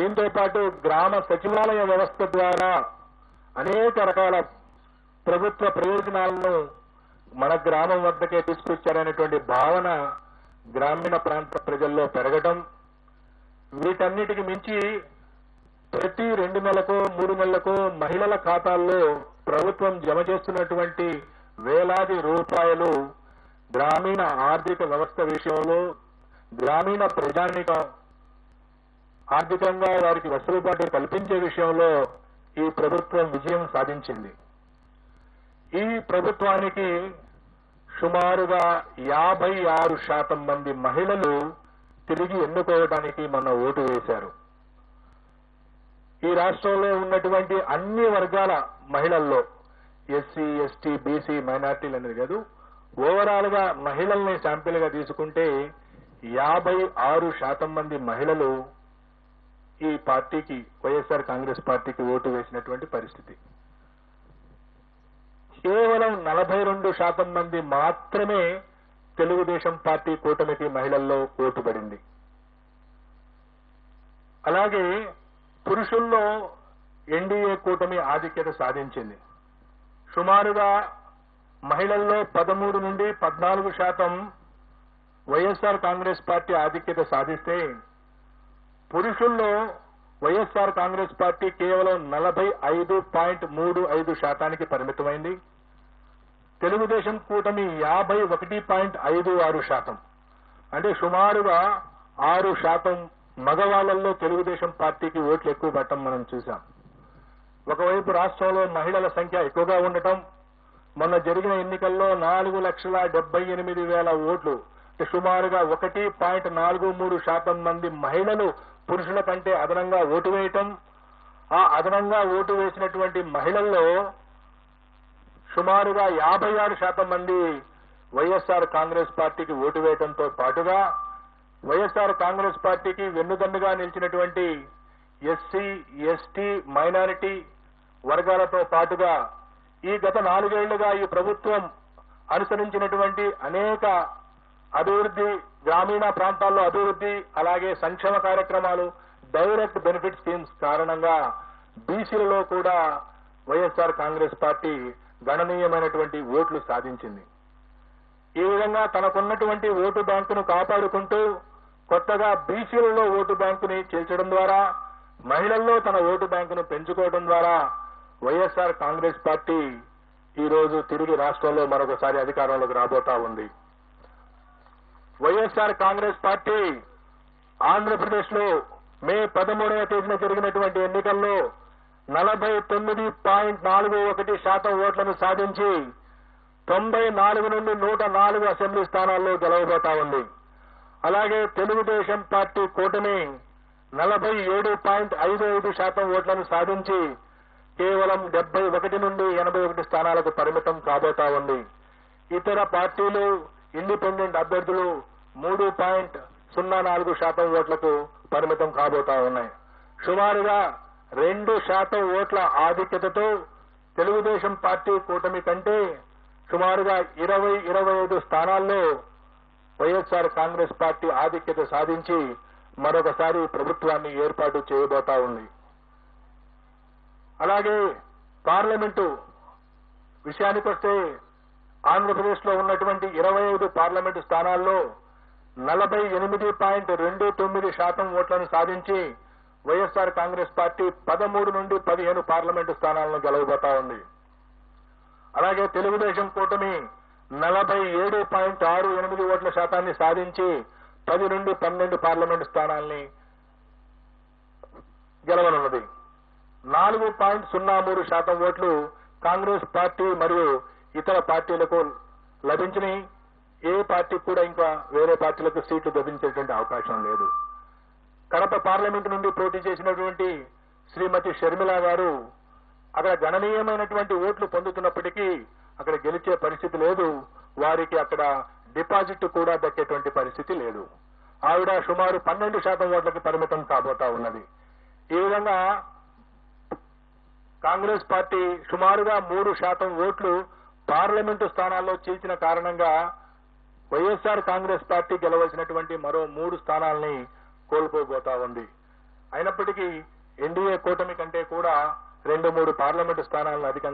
దీంతో పాటు గ్రామ సచివాలయ వ్యవస్థ ద్వారా అనేక రకాల ప్రభుత్వ ప్రయోజనాలను మన గ్రామం వద్దకే తీసుకొచ్చారనేటువంటి భావన గ్రామీణ ప్రాంత ప్రజల్లో పెరగడం, వీటన్నిటికి మించి ప్రతి 2 నెలలకు 3 నెలలకు మహిళల ఖాతాల్లో ప్రభుత్వం జమ చేస్తున్నటువంటి వేలాది రూపాయలు గ్రామీణ ఆర్థిక వ్యవస్థ విషయంలో గ్రామీణ ప్రజానీకం ఆర్థికంగా వారికి వెసులుబాటు కల్పించే విషయంలో ఈ ప్రభుత్వం విజయం సాధించింది. ఈ ప్రభుత్వానికి సుమారుగా 56% మంది మహిళలు తిరిగి ఎన్నుకోవడానికి మన ఓటు వేశారు. ఈ రాష్ట్రంలో ఉన్నటువంటి అన్ని వర్గాల మహిళల్లో ఎస్సీ, ఎస్టీ, బీసీ, మైనార్టీలు అనేది కాదు, ఓవరాల్ గా మహిళల్ని శాంపిల్ గా తీసుకుంటే 56% మంది మహిళలు ఈ పార్టీకి, వైఎస్ఆర్ కాంగ్రెస్ పార్టీకి ఓటు వేసినటువంటి పరిస్థితి. కేవలం 42% మంది మాత్రమే తెలుగుదేశం పార్టీ కూటమికి మహిళల్లో ఓటు పడింది. అలాగే పురుషుల్లో ఎన్డీఏ కూటమి ఆధిక్యత సాధించింది. సుమారుగా మహిళల్లో 13 నుండి 14% వైఎస్ఆర్ కాంగ్రెస్ పార్టీ ఆధిక్యత సాధిస్తే, పురుషుల్లో వైఎస్ఆర్ కాంగ్రెస్ పార్టీ కేవలం 45.35% పరిమితమైంది. తెలుగుదేశం కూటమి 51.56%, అంటే సుమారుగా 6% మగవాళ్లలో తెలుగుదేశం పార్టీకి ఓట్లు ఎక్కువ పట్టడం మనం చూశాం. ఒకవైపు రాష్ట్రంలో మహిళల సంఖ్య ఎక్కువగా ఉండటం, మొన్న జరిగిన ఎన్నికల్లో 4,78,000 ఓట్లు, సుమారుగా 1.43% మంది మహిళలు పురుషుల కంటే అదనంగా ఓటు వేయటం, ఆ అదనంగా ఓటు వేసినటువంటి మహిళల్లో సుమారుగా 56% మంది వైఎస్ఆర్ కాంగ్రెస్ పార్టీకి ఓటు వేయడంతో పాటుగా వైఎస్ఆర్ కాంగ్రెస్ పార్టీకి వెన్నుదన్నుగా నిలిచినటువంటి ఎస్సీ, ఎస్టీ, మైనారిటీ వర్గాలతో పాటుగా ఈ గత 4 ఏళ్లుగా ఈ ప్రభుత్వం అనుసరించినటువంటి అనేక అభివృద్ధి, గ్రామీణ ప్రాంతాల్లో అభివృద్ధి, అలాగే సంక్షేమ కార్యక్రమాలు, డైరెక్ట్ బెనిఫిట్ స్కీమ్స్ కారణంగా బీసీలలో కూడా వైఎస్ఆర్ కాంగ్రెస్ పార్టీ గణనీయమైనటువంటి ఓట్లు సాధించింది. ఈ విధంగా తనకున్నటువంటి ఓటు బ్యాంకును కాపాడుకుంటూ కొత్తగా బీసీలలో ఓటు బ్యాంకుని చేర్చడం ద్వారా, మహిళల్లో తన ఓటు బ్యాంకును పెంచుకోవడం ద్వారా వైఎస్ఆర్ కాంగ్రెస్ పార్టీ ఈ రోజు తిరిగి రాష్ట్రంలో మరొకసారి అధికారంలోకి రాబోతా ఉంది. వైఎస్ఆర్ కాంగ్రెస్ పార్టీ ఆంధ్రప్రదేశ్ లో మే 13వ తేదీన జరిగినటువంటి ఎన్నికల్లో 49.41% ఓట్లను సాధించి 94 నుండి 104 అసెంబ్లీ స్థానాల్లో గెలవబోతా ఉంది. అలాగే తెలుగుదేశం పార్టీ కూటమి 47.55% ఓట్లను సాధించి కేవలం 71 నుండి 81 స్థానాలకు పరిమితం కాబోతా ఉంది. ఇతర పార్టీలు, ఇండిపెండెంట్ అభ్యర్థులు 3.04% ఓట్లకు పరిమితం కాబోతా ఉన్నాయి. సుమారుగా 2% ఓట్ల ఆధిక్యతతో తెలుగుదేశం పార్టీ కూటమి కంటే సుమారుగా 20-25 స్థానాల్లో వైఎస్ఆర్ కాంగ్రెస్ పార్టీ ఆధిక్యత సాధించి మరొకసారి ప్రభుత్వాన్ని ఏర్పాటు చేయబోతా ఉంది. అలాగే పార్లమెంటు విషయానికొస్తే ఆంధ్రప్రదేశ్ లో ఉన్నటువంటి 25 పార్లమెంటు స్థానాల్లో 48.29% ఓట్లను సాధించి వైఎస్ఆర్ కాంగ్రెస్ పార్టీ 13 నుండి 15 పార్లమెంటు స్థానాలను గెలవబోతా ఉంది. అలాగే తెలుగుదేశం కూటమి 47.68 ఓట్ల శాతాన్ని సాధించి 10 నుండి 12 పార్లమెంటు స్థానాల్ని గెలవనున్నది. 4.03% ఓట్లు కాంగ్రెస్ పార్టీ మరియు ఇతర పార్టీలకు లభించినాయి. ఏ పార్టీ కూడా ఇంకా వేరే పార్టీలకు సీట్లు లభించేటువంటి అవకాశం లేదు. కడప పార్లమెంటు నుండి పోటీ చేసినటువంటి శ్రీమతి షర్మిల గారు అక్కడ గణనీయమైనటువంటి ఓట్లు పొందుతున్నప్పటికీ అక్కడ గెలిచే పరిస్థితి లేదు. వారికి అక్కడ డిపాజిట్ కూడా దక్కేటువంటి పరిస్థితి లేదు. ఆవిడ సుమారు 12% ఓట్లకి పరిమితం కాబోతా ఉన్నది. ఈ విధంగా కాంగ్రెస్ పార్టీ సుమారుగా 3% ఓట్లు పార్లమెంటు స్థానాల్లో చీల్చిన కారణంగా వైఎస్ఆర్ కాంగ్రెస్ పార్టీ గెలవలసినటువంటి మరో 3 స్థానాల్ని కోల్పోబోతా ఉంది. అయినప్పటికీ ఎన్డీఏ కూటమి కంటే కూడా 2-3 పార్లమెంటు స్థానాలను అధికంగా